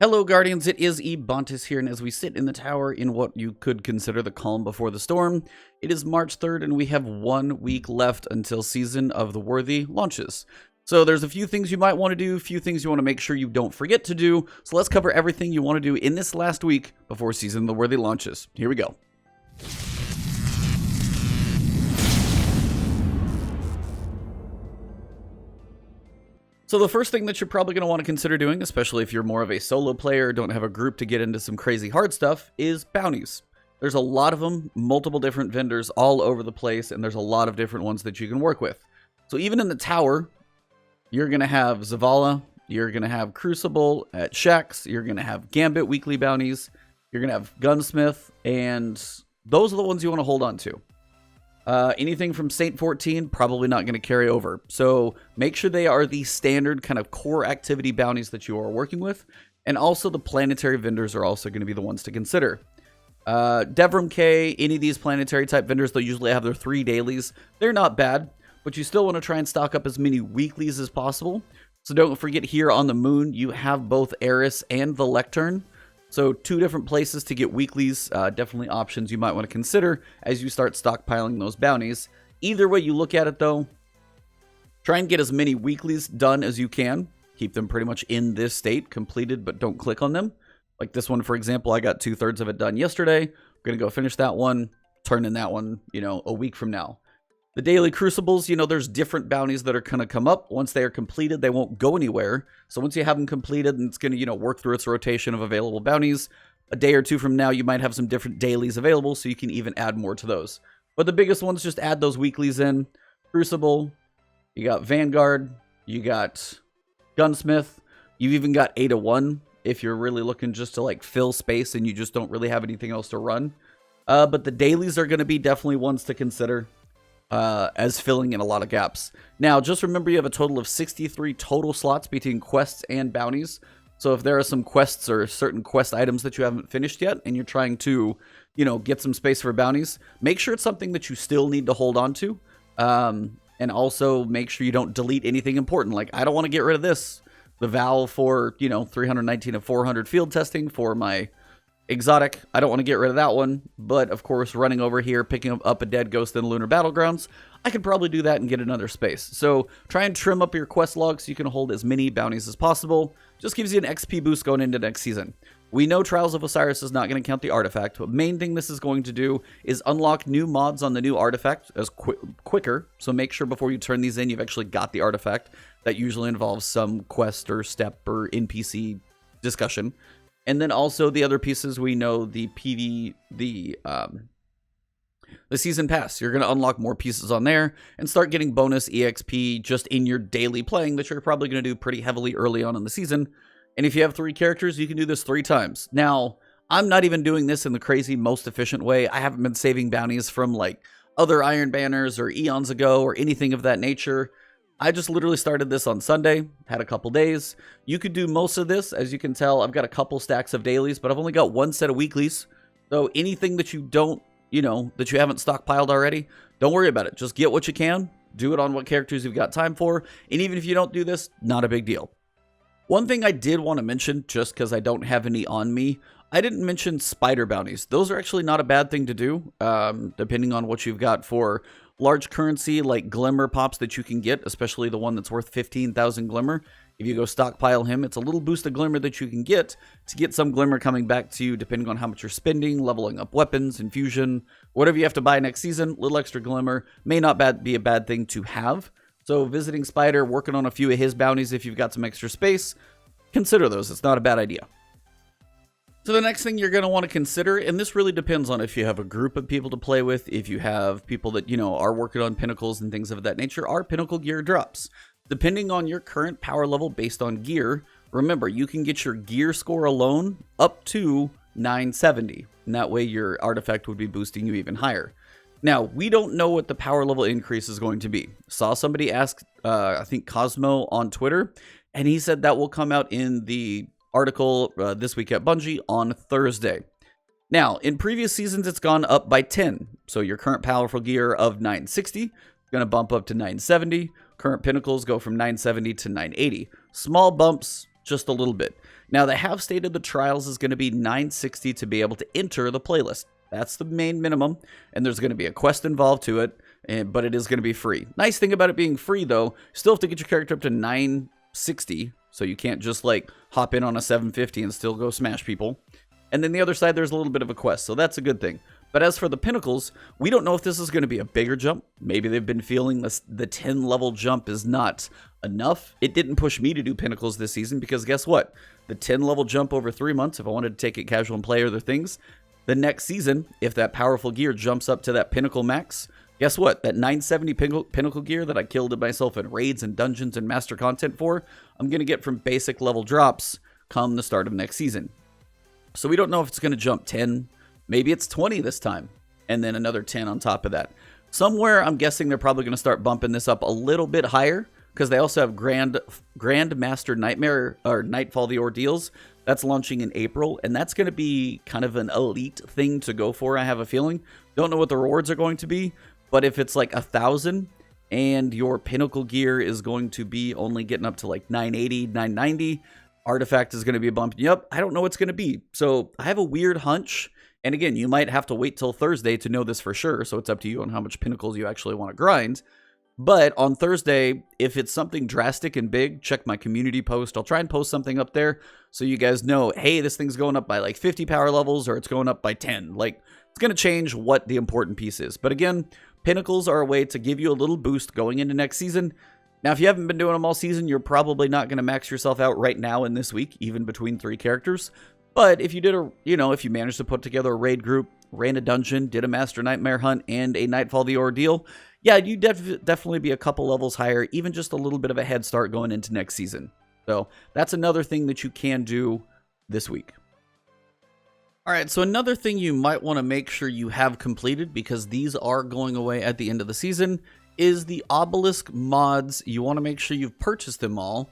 Hello Guardians, it is Ebontis here, and as we sit in the tower in what you could consider the calm before the storm, it is March 3rd and we have 1 week left until Season of the Worthy launches. So there's a few things you might want to do, a few things you want to make sure you don't forget to do, so let's cover everything you want to do in this last week before Season of the Worthy launches. Here we go. So the first thing that you're probably going to want to consider doing, especially if you're more of a solo player, don't have a group to get into some crazy hard stuff, is bounties. There's a lot of them, multiple different vendors all over the place, and there's a lot of different ones that you can work with. So even in the tower, you're going to have Zavala, you're going to have Crucible at Shax, you're going to have Gambit weekly bounties, you're going to have Gunsmith, and those are the ones you want to hold on to. Anything from Saint 14, probably not going to carry over. So make sure they are the standard kind of core activity bounties that you are working with. And also the planetary vendors are also going to be the ones to consider. Devrim K, any of these planetary type vendors, they'll usually have their 3 dailies. They're not bad, but you still want to try and stock up as many weeklies as possible. So don't forget, here on the moon, you have both Eris and the Lectern. So 2 different places to get weeklies, definitely options you might want to consider as you start stockpiling those bounties. Either way you look at it though, try and get as many weeklies done as you can. Keep them pretty much in this state, completed, but don't click on them. Like this one, for example, I got 2/3 of it done yesterday. I'm going to go finish that one, turn in that one, a week from now. The daily crucibles, there's different bounties that are going to come up. Once they are completed, they won't go anywhere. So once you have them completed, and it's going to, work through its rotation of available bounties, a day or 2 from now, you might have some different dailies available, so you can even add more to those. But the biggest ones, just add those weeklies in. Crucible, you got Vanguard, you got Gunsmith, you've even got 801 if you're really looking just to fill space and you just don't really have anything else to run. But the dailies are going to be definitely ones to consider. As filling in a lot of gaps. Now, just remember you have a total of 63 total slots between quests and bounties. So if there are some quests or certain quest items that you haven't finished yet, and you're trying to, get some space for bounties, make sure it's something that you still need to hold on to. And also make sure you don't delete anything important. Like, I don't want to get rid of this. The Vow for, 319 of 400 field testing for my exotic. I don't want to get rid of that one, but of course, running over here, picking up a dead ghost in Lunar Battlegrounds, I could probably do that and get another space. So try and trim up your quest log so you can hold as many bounties as possible. Just gives you an XP boost going into next season. We know Trials of Osiris is not going to count the artifact, but main thing this is going to do is unlock new mods on the new artifact as quicker. So make sure before you turn these in, you've actually got the artifact. That usually involves some quest or step or NPC discussion. And then also the other pieces, we know the the season pass. You're going to unlock more pieces on there and start getting bonus EXP just in your daily playing that you're probably going to do pretty heavily early on in the season. And if you have 3 characters, you can do this 3 times. Now, I'm not even doing this in the crazy most efficient way. I haven't been saving bounties from other Iron Banners or eons ago or anything of that nature. I just literally started this on Sunday, had a couple days. You could do most of this. As you can tell, I've got a couple stacks of dailies, but I've only got 1 set of weeklies. So anything that you don't, that you haven't stockpiled already, don't worry about it. Just get what you can, do it on what characters you've got time for, and even if you don't do this, not a big deal. One thing I did want to mention, just because I don't have any on me, I didn't mention spider bounties. Those are actually not a bad thing to do, depending on what you've got for large currency like Glimmer pops that you can get, especially the one that's worth 15,000 Glimmer. If you go stockpile him, it's a little boost of Glimmer that you can get to get some Glimmer coming back to you depending on how much you're spending, leveling up weapons, infusion, whatever you have to buy next season. Little extra Glimmer may not be a bad thing to have. So visiting Spider, working on a few of his bounties if you've got some extra space, consider those. It's not a bad idea. So the next thing you're going to want to consider, and this really depends on if you have a group of people to play with, if you have people that, are working on Pinnacles and things of that nature, are Pinnacle gear drops. Depending on your current power level based on gear, remember, you can get your gear score alone up to 970. And that way your artifact would be boosting you even higher. Now, we don't know what the power level increase is going to be. Saw somebody ask, I think Cosmo on Twitter, and he said that will come out in the article this week at Bungie on Thursday. Now, in previous seasons, it's gone up by 10. So your current powerful gear of 960 is going to bump up to 970. Current Pinnacles go from 970 to 980. Small bumps, just a little bit. Now, they have stated the trials is going to be 960 to be able to enter the playlist. That's the main minimum, and there's going to be a quest involved to it, but it is going to be free. Nice thing about it being free, though, still have to get your character up to 960, so you can't just, like, hop in on a 750 and still go smash people. And then the other side, there's a little bit of a quest, so that's a good thing. But as for the Pinnacles, we don't know if this is going to be a bigger jump. Maybe they've been feeling this, the 10-level jump is not enough. It didn't push me to do Pinnacles this season because guess what? The 10-level jump over 3 months, if I wanted to take it casual and play other things, the next season, if that powerful gear jumps up to that Pinnacle max, guess what? That 970 Pinnacle gear that I killed myself in raids and dungeons and master content for, I'm going to get from basic level drops come the start of next season. So we don't know if it's going to jump 10, maybe it's 20 this time, and then another 10 on top of that. Somewhere, I'm guessing they're probably going to start bumping this up a little bit higher, because they also have Grandmaster Nightmare, or Nightfall the Ordeals. That's launching in April, and that's going to be kind of an elite thing to go for, I have a feeling. Don't know what the rewards are going to be, but if it's like 1,000, and your Pinnacle gear is going to be only getting up to like 980, 990, Artifact is going to be bumping you up. I don't know what's going to be. So I have a weird hunch. And again, you might have to wait till Thursday to know this for sure. So it's up to you on how much Pinnacles you actually want to grind. But on Thursday, if it's something drastic and big, check my community post. I'll try and post something up there so you guys know, hey, this thing's going up by like 50 power levels or it's going up by 10. Like, it's going to change what the important piece is. But again, Pinnacles are a way to give you a little boost going into next season. Now, if you haven't been doing them all season, you're probably not going to max yourself out right now in this week, even between 3 characters. But if you did if you managed to put together a raid group, ran a dungeon, did a Master Nightmare hunt, and a Nightfall the Ordeal, yeah, you'd definitely be a couple levels higher, even just a little bit of a head start going into next season. So that's another thing that you can do this week. All right, so another thing you might want to make sure you have completed, because these are going away at the end of the season, is the Obelisk mods. You want to make sure you've purchased them all.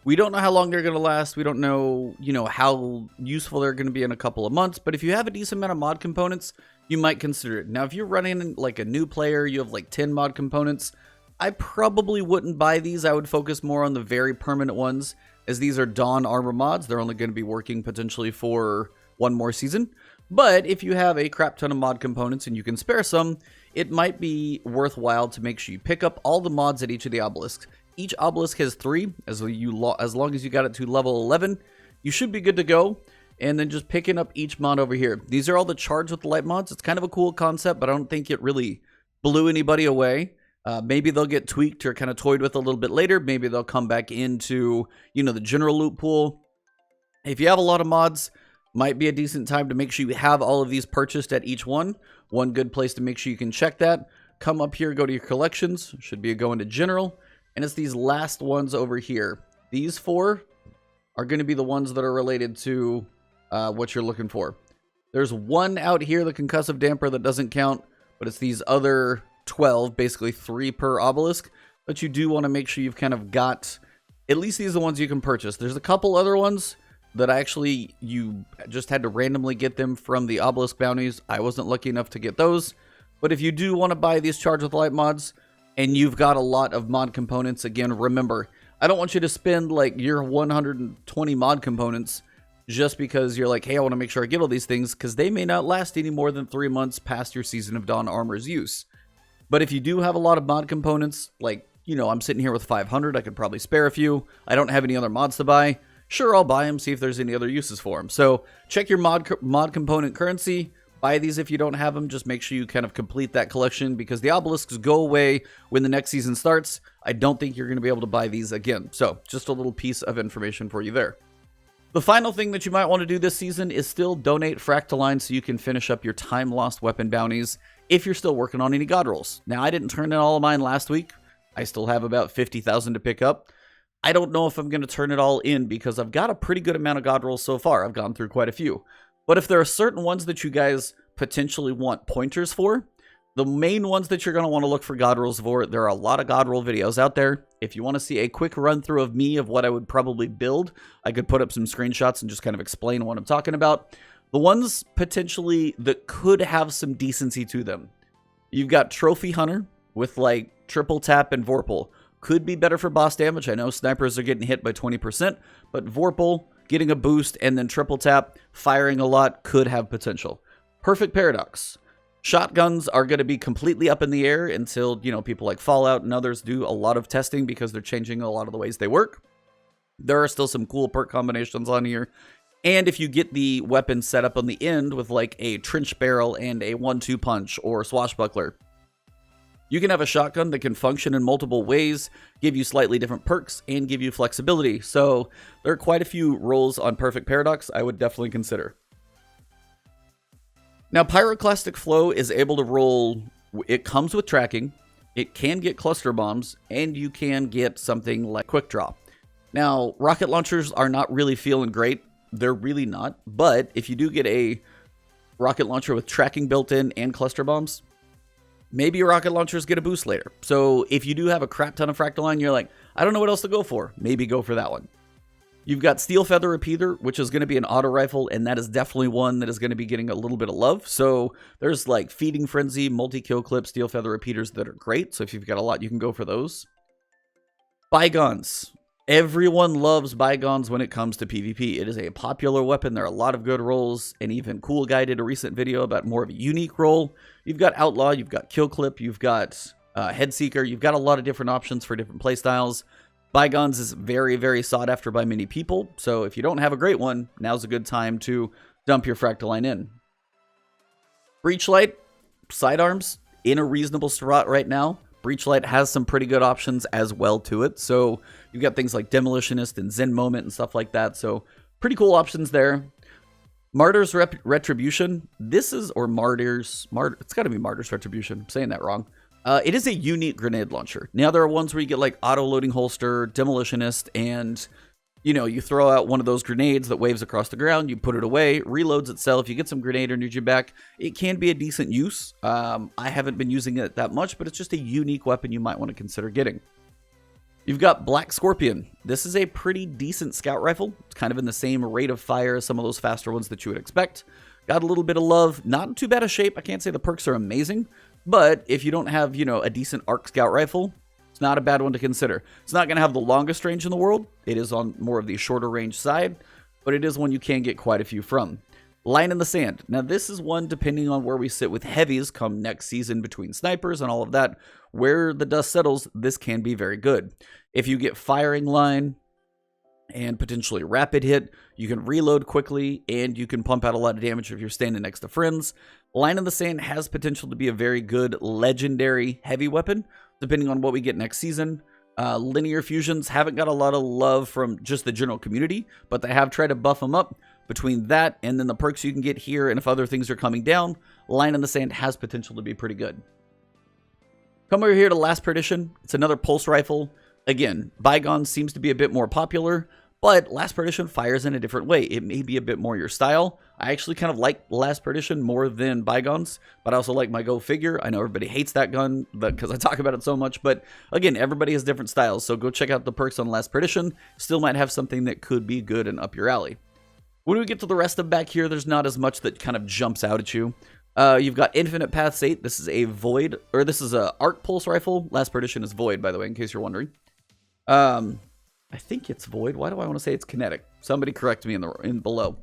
We don't know how long they're going to last. We don't know, how useful they're going to be in a couple of months. But if you have a decent amount of mod components, you might consider it. Now, if you're running like a new player, you have like 10 mod components, I probably wouldn't buy these. I would focus more on the very permanent ones, as these are Dawn armor mods. They're only going to be working potentially for 1 more season. But if you have a crap ton of mod components and you can spare some, it might be worthwhile to make sure you pick up all the mods at each of the obelisks. Each obelisk has 3, as long as you got it to level 11, you should be good to go. And then just picking up each mod over here. These are all the Charge with the Light mods. It's kind of a cool concept, but I don't think it really blew anybody away. Maybe they'll get tweaked or kind of toyed with a little bit later. Maybe they'll come back into, the general loot pool. If you have a lot of mods, might be a decent time to make sure you have all of these purchased at each one. One good place to make sure you can check that. Come up here, go to your collections. Should be a go into general. And it's these last ones over here. These 4 are going to be the ones that are related to what you're looking for. There's 1 out here, the concussive damper, that doesn't count. But it's these other 12, basically 3 per obelisk. But you do want to make sure you've kind of got, at least these are the ones you can purchase. There's a couple other ones that actually you just had to randomly get them from the obelisk bounties. I wasn't lucky enough to get those. But if you do want to buy these Charge with Light mods, and you've got a lot of mod components, again, remember, I don't want you to spend like your 120 mod components just because you're like, hey, I want to make sure I get all these things, because they may not last any more than 3 months past your Season of Dawn armor's use. But if you do have a lot of mod components, like, I'm sitting here with 500, I could probably spare a few. I don't have any other mods to buy. Sure, I'll buy them, see if there's any other uses for them. So check your mod component currency. Buy these if you don't have them. Just make sure you kind of complete that collection, because the obelisks go away when the next season starts. I don't think you're going to be able to buy these again. So just a little piece of information for you there. The final thing that you might want to do this season is still donate Fractaline so you can finish up your time-lost weapon bounties if you're still working on any God Rolls. Now, I didn't turn in all of mine last week. I still have about 50,000 to pick up. I don't know if I'm going to turn it all in, because I've got a pretty good amount of God Rolls so far. I've gone through quite a few. But if there are certain ones that you guys potentially want pointers for, the main ones that you're going to want to look for God Rolls for, there are a lot of God Roll videos out there. If you want to see a quick run through of me of what I would probably build, I could put up some screenshots and just kind of explain what I'm talking about. The ones potentially that could have some decency to them. You've got Trophy Hunter with like triple tap and Vorpal. Could be better for boss damage. I know snipers are getting hit by 20%, but Vorpal, getting a boost and then triple tap, firing a lot could have potential. Perfect Paradox. Shotguns are going to be completely up in the air until, you know, people like Fallout and others do a lot of testing because they're changing a lot of the ways they work. There are still some cool perk combinations on here. And if you get the weapon set up on the end with like a trench barrel and a 1-2 punch or swashbuckler, you can have a shotgun that can function in multiple ways, give you slightly different perks, and give you flexibility. So there are quite a few roles on Perfect Paradox I would definitely consider. Now, Pyroclastic Flow is able to roll, it comes with tracking, it can get cluster bombs, and you can get something like Quick Draw. Now, rocket launchers are not really feeling great. They're really not. But if you do get a rocket launcher with tracking built in and cluster bombs, maybe your rocket launchers get a boost later. So if you do have a crap ton of fractal line, you're like, I don't know what else to go for. Maybe go for that one. You've got Steel Feather Repeater, which is going to be an auto rifle, and that is definitely one that is going to be getting a little bit of love. So there's like Feeding Frenzy, multi-kill clip, Steel Feather Repeaters that are great. So if you've got a lot, you can go for those. Bygones. Everyone loves Bygones when it comes to PvP. It is a popular weapon. There are a lot of good roles, and even Cool Guy did a recent video about more of a unique role. You've got Outlaw, you've got Kill Clip, you've got Headseeker. You've got a lot of different options for different playstyles. Bygones is very, very sought after by many people, so if you don't have a great one, now's a good time to dump your fractal line in. Breachlight, sidearms, in a reasonable spot right now. Breachlight has some pretty good options as well to it, so you've got things like Demolitionist and Zen Moment and stuff like that, so pretty cool options there. Martyr's Retribution, this is, or Martyrs, it's got to be Martyr's Retribution, I'm saying that wrong. It is a unique grenade launcher. Now, there are ones where you get like auto-loading holster, Demolitionist, and, you know, you throw out one of those grenades that waves across the ground, you put it away, reloads itself, you get some grenade energy back. It can be a decent use. I haven't been using it that much, but it's just a unique weapon you might want to consider getting. You've got Black Scorpion. This is a pretty decent scout rifle. It's kind of in the same rate of fire as some of those faster ones that you would expect. Got a little bit of love. Not in too bad a shape. I can't say the perks are amazing. But if you don't have, you know, a decent arc scout rifle, it's not a bad one to consider. It's not going to have the longest range in the world. It is on more of the shorter range side, but it is one you can get quite a few from. Line in the Sand. Now, this is one, depending on where we sit with heavies come next season between snipers and all of that, where the dust settles, this can be very good. If you get firing line and potentially rapid hit, you can reload quickly and you can pump out a lot of damage if you're standing next to friends. Line in the Sand has potential to be a very good legendary heavy weapon, depending on what we get next season. Linear fusions haven't got a lot of love from just the general community, but they have tried to buff them up. Between that and then the perks you can get here, and if other things are coming down, Line in the Sand has potential to be pretty good. Come over here to Last Perdition. It's another pulse rifle. Again, Bygone seems to be a bit more popular, but Last Perdition fires in a different way. It may be a bit more your style. I actually kind of like Last Perdition more than Bygones, but I also like my Go Figure. I know everybody hates that gun because I talk about it so much, but again, everybody has different styles, so go check out the perks on Last Perdition. Still might have something that could be good and up your alley. When we get to the rest of back here, there's not as much that kind of jumps out at you. You've got Infinite Paths 8. This is a Void, or this is a Arc Pulse Rifle. Last Perdition is Void, by the way, in case you're wondering. I think it's Void. Why do I want to say it's Kinetic? Somebody correct me in below.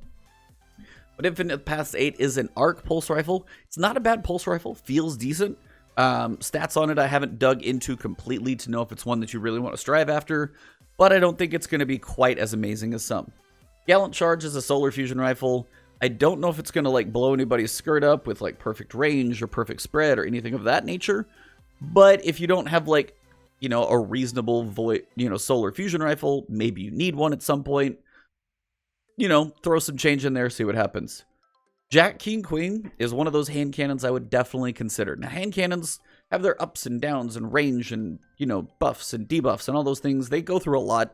But Infinite Paths 8 is an Arc Pulse Rifle. It's not a bad Pulse Rifle. Feels decent. Stats on it I haven't dug into completely to know if it's one that you really want to strive after, but I don't think it's going to be quite as amazing as some. Gallant Charge is a Solar Fusion Rifle. I don't know if it's going to like blow anybody's skirt up with like perfect range or perfect spread or anything of that nature, but if you don't have like, you know, a reasonable Solar Fusion Rifle, maybe you need one at some point, you know, throw some change in there, see what happens. Jack King Queen is one of those hand cannons I would definitely consider. Now, hand cannons have their ups and downs and range and, you know, buffs and debuffs and all those things. They go through a lot.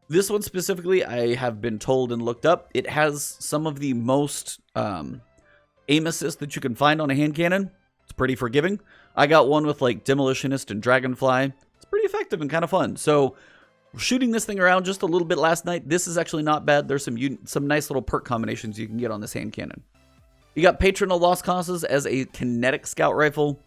This one specifically, I have been told and looked up, it has some of the most aim assist that you can find on a hand cannon. It's pretty forgiving. I got one with like Demolitionist and Dragonfly. It's pretty effective and kind of fun. So shooting this thing around just a little bit last night, this is actually not bad. There's some nice little perk combinations you can get on this hand cannon. You got Patron of Lost Causes as a kinetic scout rifle.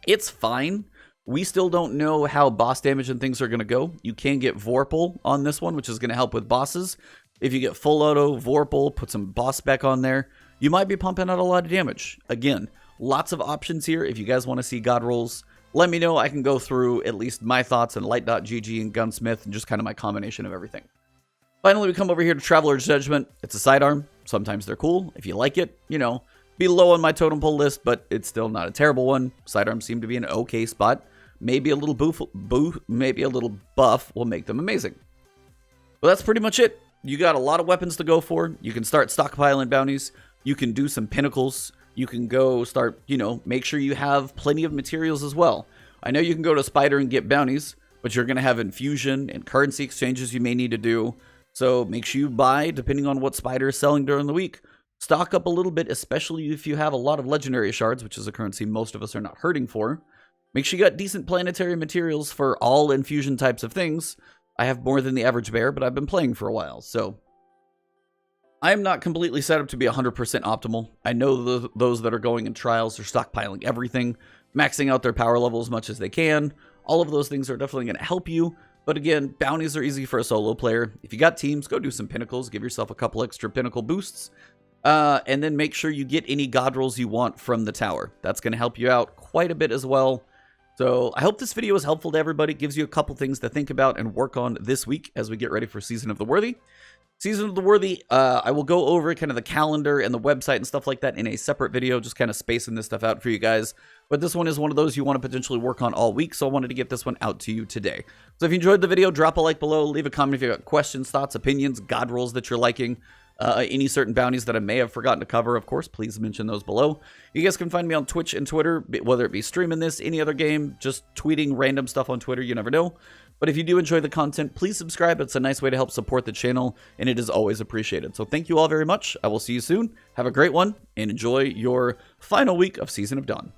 It's fine. We still don't know how boss damage and things are going to go. You can get Vorpal on this one, which is going to help with bosses. If you get full auto, Vorpal, put some boss spec on there, you might be pumping out a lot of damage. Again, lots of options here. If you guys want to see God rolls, let me know. I can go through at least my thoughts on Light.gg and Gunsmith and just kind of my combination of everything. Finally, we come over here to Traveler's Judgment. It's a sidearm. Sometimes they're cool. If you like it, you know, be low on my totem pole list, but it's still not a terrible one. Sidearms seem to be an okay spot. Maybe a little maybe a little buff will make them amazing. Well, that's pretty much it. You got a lot of weapons to go for. You can start stockpiling bounties. You can do some pinnacles. You can go start, you know, make sure you have plenty of materials as well. I know you can go to Spider and get bounties, but you're going to have infusion and currency exchanges you may need to do. So make sure you buy, depending on what Spider is selling during the week. Stock up a little bit, especially if you have a lot of legendary shards, which is a currency most of us are not hurting for. Make sure you got decent planetary materials for all infusion types of things. I have more than the average bear, but I've been playing for a while, so I am not completely set up to be 100% optimal. I know those that are going in trials are stockpiling everything, maxing out their power level as much as they can. All of those things are definitely going to help you. But again, bounties are easy for a solo player. If you got teams, go do some pinnacles. Give yourself a couple extra pinnacle boosts. And then make sure you get any god rolls you want from the tower. That's going to help you out quite a bit as well. So I hope this video is helpful to everybody. It gives you a couple things to think about and work on this week as we get ready for Season of the Worthy. Season of the Worthy, I will go over kind of the calendar and the website and stuff like that in a separate video, just kind of spacing this stuff out for you guys. But this one is one of those you want to potentially work on all week, so I wanted to get this one out to you today. So if you enjoyed the video, drop a like below, leave a comment if you got questions, thoughts, opinions, god rolls that you're liking. Any certain bounties that I may have forgotten to cover, of course, please mention those below. You guys can find me on Twitch and Twitter, whether it be streaming this, any other game, just tweeting random stuff on Twitter, you never know. But if you do enjoy the content, please subscribe. It's a nice way to help support the channel, and it is always appreciated. So thank you all very much. I will see you soon. Have a great one, and enjoy your final week of Season of Dawn.